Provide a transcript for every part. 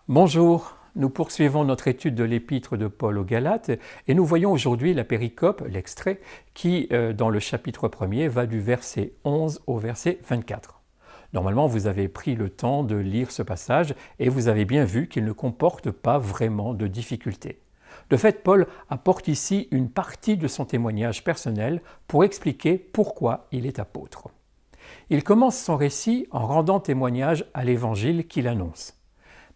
Bonjour, nous poursuivons notre étude de l'épître de Paul aux Galates et nous voyons aujourd'hui la péricope, l'extrait, qui, dans le chapitre 1er, va du verset 11 au verset 24. Normalement, vous avez pris le temps de lire ce passage et vous avez bien vu qu'il ne comporte pas vraiment de difficultés. De fait, Paul apporte ici une partie de son témoignage personnel pour expliquer pourquoi il est apôtre. Il commence son récit en rendant témoignage à l'évangile qu'il annonce.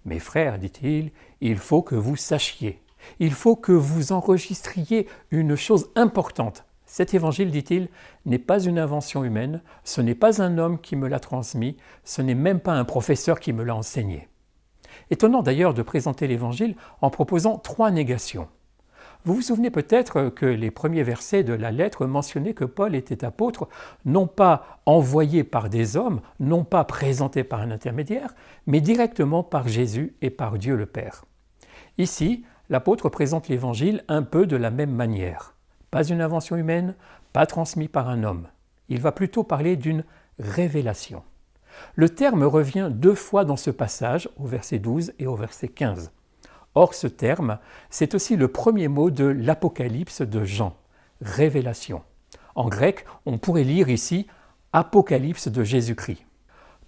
« Mes frères, dit-il, il faut que vous sachiez, il faut que vous enregistriez une chose importante. Cet évangile, dit-il, n'est pas une invention humaine, ce n'est pas un homme qui me l'a transmis, ce n'est même pas un professeur qui me l'a enseigné. » Étonnant d'ailleurs de présenter l'évangile en proposant 3 négations. Vous vous souvenez peut-être que les premiers versets de la lettre mentionnaient que Paul était apôtre, non pas envoyé par des hommes, non pas présenté par un intermédiaire, mais directement par Jésus et par Dieu le Père. Ici, l'apôtre présente l'évangile un peu de la même manière. Pas une invention humaine, pas transmis par un homme. Il va plutôt parler d'une révélation. Le terme revient 2 fois dans ce passage, au verset 12 et au verset 15. Or, ce terme, c'est aussi le premier mot de l'Apocalypse de Jean, révélation. En grec, on pourrait lire ici « Apocalypse de Jésus-Christ ».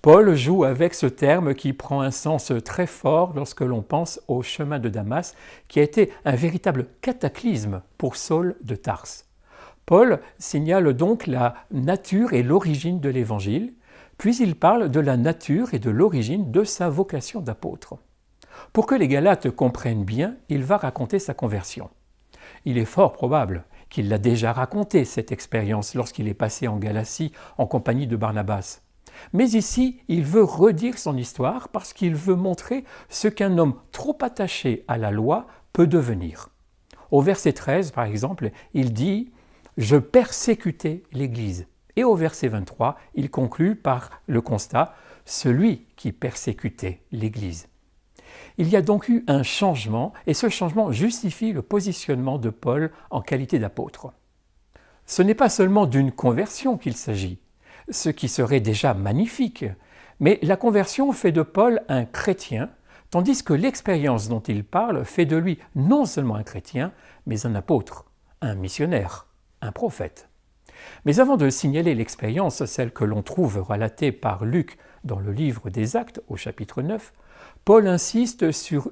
Paul joue avec ce terme qui prend un sens très fort lorsque l'on pense au chemin de Damas, qui a été un véritable cataclysme pour Saul de Tarse. Paul signale donc la nature et l'origine de l'Évangile, puis il parle de la nature et de l'origine de sa vocation d'apôtre. Pour que les Galates comprennent bien, il va raconter sa conversion. Il est fort probable qu'il l'a déjà raconté, cette expérience, lorsqu'il est passé en Galatie en compagnie de Barnabas. Mais ici, il veut redire son histoire parce qu'il veut montrer ce qu'un homme trop attaché à la loi peut devenir. Au verset 13, par exemple, il dit « Je persécutais l'Église ». Et au verset 23, il conclut par le constat « Celui qui persécutait l'Église ». Il y a donc eu un changement, et ce changement justifie le positionnement de Paul en qualité d'apôtre. Ce n'est pas seulement d'une conversion qu'il s'agit, ce qui serait déjà magnifique, mais la conversion fait de Paul un chrétien, tandis que l'expérience dont il parle fait de lui non seulement un chrétien, mais un apôtre, un missionnaire, un prophète. Mais avant de signaler l'expérience, celle que l'on trouve relatée par Luc dans le livre des Actes au chapitre 9, Paul insiste sur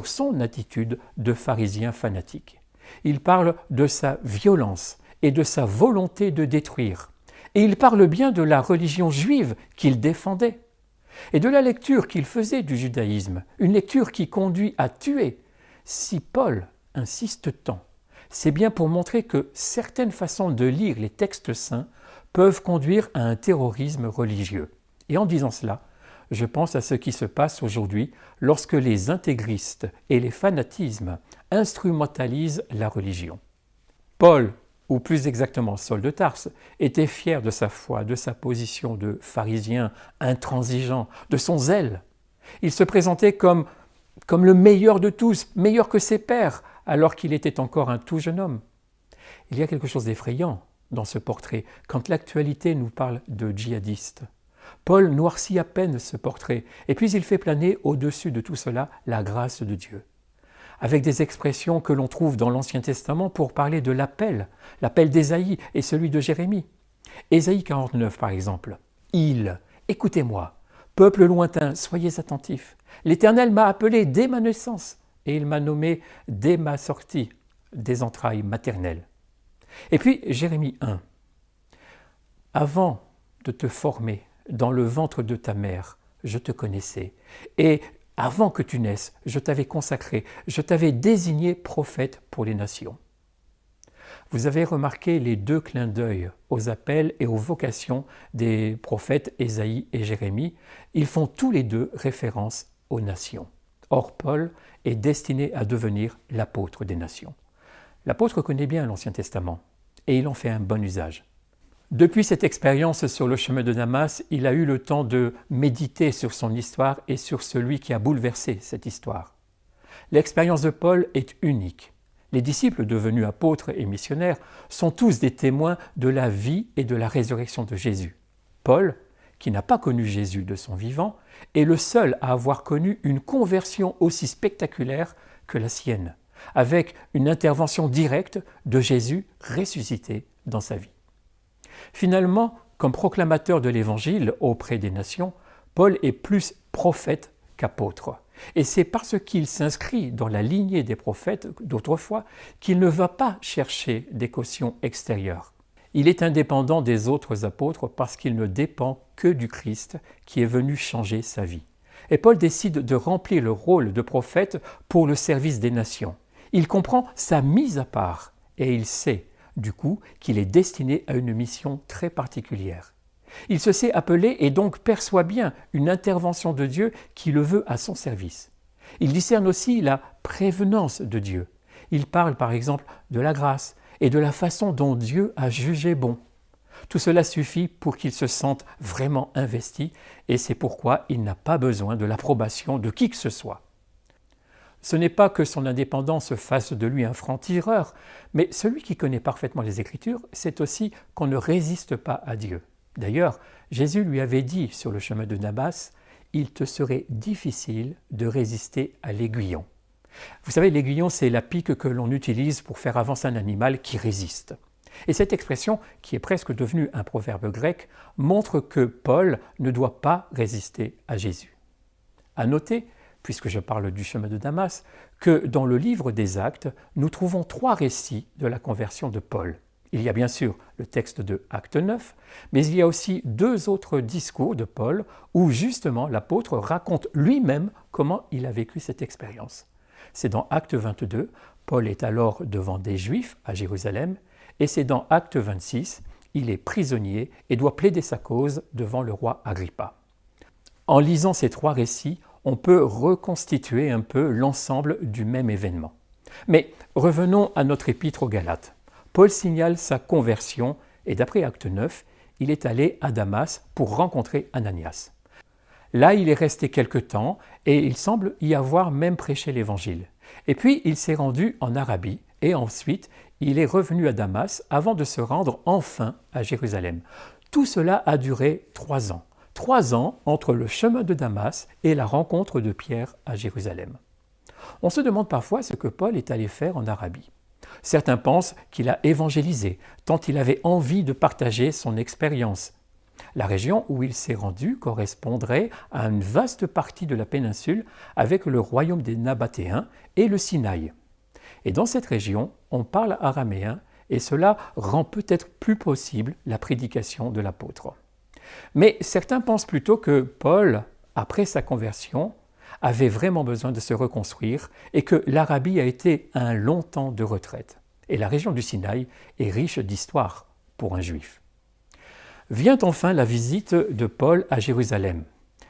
son attitude de pharisien fanatique. Il parle de sa violence et de sa volonté de détruire. Et il parle bien de la religion juive qu'il défendait et de la lecture qu'il faisait du judaïsme, une lecture qui conduit à tuer. Si Paul insiste tant, c'est bien pour montrer que certaines façons de lire les textes saints peuvent conduire à un terrorisme religieux. Et en disant cela, je pense à ce qui se passe aujourd'hui lorsque les intégristes et les fanatismes instrumentalisent la religion. Paul, ou plus exactement Saul de Tarse, était fier de sa foi, de sa position de pharisien intransigeant, de son zèle. Il se présentait comme le meilleur de tous, meilleur que ses pairs, alors qu'il était encore un tout jeune homme. Il y a quelque chose d'effrayant dans ce portrait, quand l'actualité nous parle de djihadistes. Paul noircit à peine ce portrait, et puis il fait planer au-dessus de tout cela la grâce de Dieu. Avec des expressions que l'on trouve dans l'Ancien Testament pour parler de l'appel d'Ésaïe et celui de Jérémie. Ésaïe 49 par exemple. « Écoutez-moi, peuple lointain, soyez attentifs. L'Éternel m'a appelé dès ma naissance, et il m'a nommé dès ma sortie des entrailles maternelles. » Et puis Jérémie 1. « Avant de te former dans le ventre de ta mère, je te connaissais, et avant que tu naisses, je t'avais consacré, je t'avais désigné prophète pour les nations. » Vous avez remarqué les 2 clins d'œil aux appels et aux vocations des prophètes Ésaïe et Jérémie. Ils font tous les 2 référence aux nations. Or, Paul est destiné à devenir l'apôtre des nations. L'apôtre connaît bien l'Ancien Testament et il en fait un bon usage. Depuis cette expérience sur le chemin de Damas, il a eu le temps de méditer sur son histoire et sur celui qui a bouleversé cette histoire. L'expérience de Paul est unique. Les disciples devenus apôtres et missionnaires sont tous des témoins de la vie et de la résurrection de Jésus. Paul, qui n'a pas connu Jésus de son vivant, est le seul à avoir connu une conversion aussi spectaculaire que la sienne, avec une intervention directe de Jésus ressuscité dans sa vie. Finalement, comme proclamateur de l'Évangile auprès des nations, Paul est plus prophète qu'apôtre. Et c'est parce qu'il s'inscrit dans la lignée des prophètes d'autrefois qu'il ne va pas chercher des cautions extérieures. Il est indépendant des autres apôtres parce qu'il ne dépend que du Christ qui est venu changer sa vie. Et Paul décide de remplir le rôle de prophète pour le service des nations. Il comprend sa mise à part et il sait, du coup, qu'il est destiné à une mission très particulière. Il se sait appelé et donc perçoit bien une intervention de Dieu qui le veut à son service. Il discerne aussi la prévenance de Dieu. Il parle par exemple de la grâce et de la façon dont Dieu a jugé bon. Tout cela suffit pour qu'il se sente vraiment investi et c'est pourquoi il n'a pas besoin de l'approbation de qui que ce soit. Ce n'est pas que son indépendance fasse de lui un franc-tireur, mais celui qui connaît parfaitement les Écritures, c'est aussi qu'on ne résiste pas à Dieu. D'ailleurs, Jésus lui avait dit sur le chemin de Damas, « Il te serait difficile de résister à l'aiguillon ». Vous savez, l'aiguillon, c'est la pique que l'on utilise pour faire avancer un animal qui résiste. Et cette expression, qui est presque devenue un proverbe grec, montre que Paul ne doit pas résister à Jésus. À noter, puisque je parle du chemin de Damas, que dans le livre des Actes, nous trouvons 3 récits de la conversion de Paul. Il y a bien sûr le texte de Acte 9, mais il y a aussi 2 autres discours de Paul où justement l'apôtre raconte lui-même comment il a vécu cette expérience. C'est dans Acte 22, Paul est alors devant des Juifs à Jérusalem, et c'est dans Acte 26, il est prisonnier et doit plaider sa cause devant le roi Agrippa. En lisant ces 3 récits, on peut reconstituer un peu l'ensemble du même événement. Mais revenons à notre épître aux Galates. Paul signale sa conversion et d'après Acte 9, il est allé à Damas pour rencontrer Ananias. Là, il est resté quelque temps et il semble y avoir même prêché l'Évangile. Et puis, il s'est rendu en Arabie et ensuite, il est revenu à Damas avant de se rendre enfin à Jérusalem. Tout cela a duré 3 ans. 3 ans entre le chemin de Damas et la rencontre de Pierre à Jérusalem. On se demande parfois ce que Paul est allé faire en Arabie. Certains pensent qu'il a évangélisé, tant il avait envie de partager son expérience. La région où il s'est rendu correspondrait à une vaste partie de la péninsule avec le royaume des Nabatéens et le Sinaï. Et dans cette région, on parle araméen et cela rend peut-être plus possible la prédication de l'apôtre. Mais certains pensent plutôt que Paul, après sa conversion, avait vraiment besoin de se reconstruire et que l'Arabie a été un long temps de retraite. Et la région du Sinaï est riche d'histoire pour un juif. Vient enfin la visite de Paul à Jérusalem.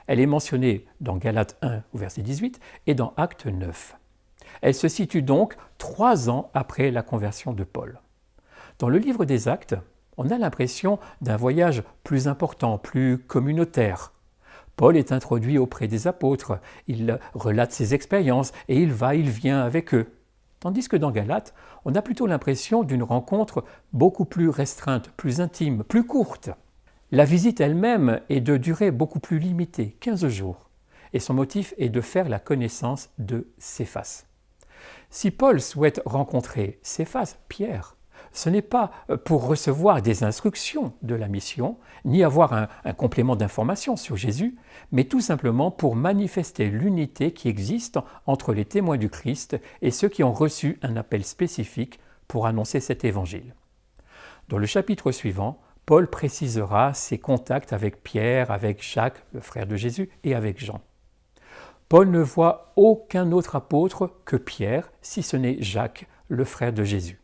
Elle est mentionnée dans Galates 1, verset 18, et dans Acte 9. Elle se situe donc 3 ans après la conversion de Paul. Dans le livre des Actes, on a l'impression d'un voyage plus important, plus communautaire. Paul est introduit auprès des apôtres, il relate ses expériences et il va, il vient avec eux. Tandis que dans Galates, on a plutôt l'impression d'une rencontre beaucoup plus restreinte, plus intime, plus courte. La visite elle-même est de durée beaucoup plus limitée, 15 jours, et son motif est de faire la connaissance de Céphas. Si Paul souhaite rencontrer Céphas, Pierre, ce n'est pas pour recevoir des instructions de la mission, ni avoir un complément d'information sur Jésus, mais tout simplement pour manifester l'unité qui existe entre les témoins du Christ et ceux qui ont reçu un appel spécifique pour annoncer cet évangile. Dans le chapitre suivant, Paul précisera ses contacts avec Pierre, avec Jacques, le frère de Jésus, et avec Jean. Paul ne voit aucun autre apôtre que Pierre, si ce n'est Jacques, le frère de Jésus.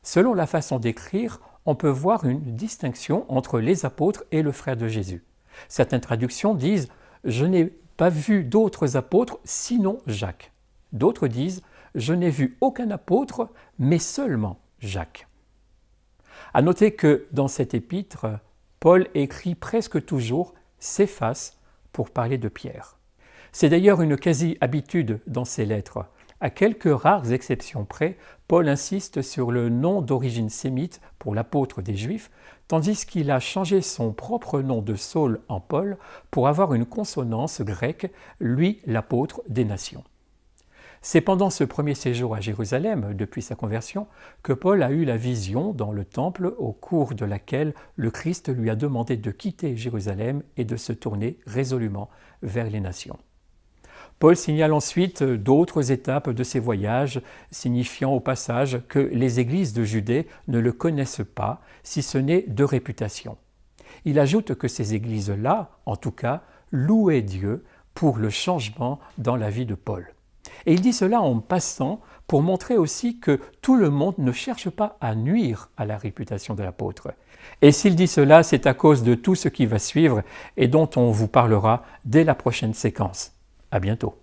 Selon la façon d'écrire, on peut voir une distinction entre les apôtres et le frère de Jésus. Certaines traductions disent « Je n'ai pas vu d'autres apôtres sinon Jacques ». D'autres disent « Je n'ai vu aucun apôtre, mais seulement Jacques ». À noter que dans cet épître, Paul écrit presque toujours « Céphas » pour parler de Pierre. C'est d'ailleurs une quasi-habitude dans ses lettres. À quelques rares exceptions près, Paul insiste sur le nom d'origine sémite pour l'apôtre des Juifs, tandis qu'il a changé son propre nom de Saul en Paul pour avoir une consonance grecque, lui l'apôtre des nations. C'est pendant ce premier séjour à Jérusalem, depuis sa conversion, que Paul a eu la vision dans le temple au cours de laquelle le Christ lui a demandé de quitter Jérusalem et de se tourner résolument vers les nations. Paul signale ensuite d'autres étapes de ses voyages, signifiant au passage que les églises de Judée ne le connaissent pas, si ce n'est de réputation. Il ajoute que ces églises-là, en tout cas, louaient Dieu pour le changement dans la vie de Paul. Et il dit cela en passant pour montrer aussi que tout le monde ne cherche pas à nuire à la réputation de l'apôtre. Et s'il dit cela, c'est à cause de tout ce qui va suivre et dont on vous parlera dès la prochaine séquence. À bientôt.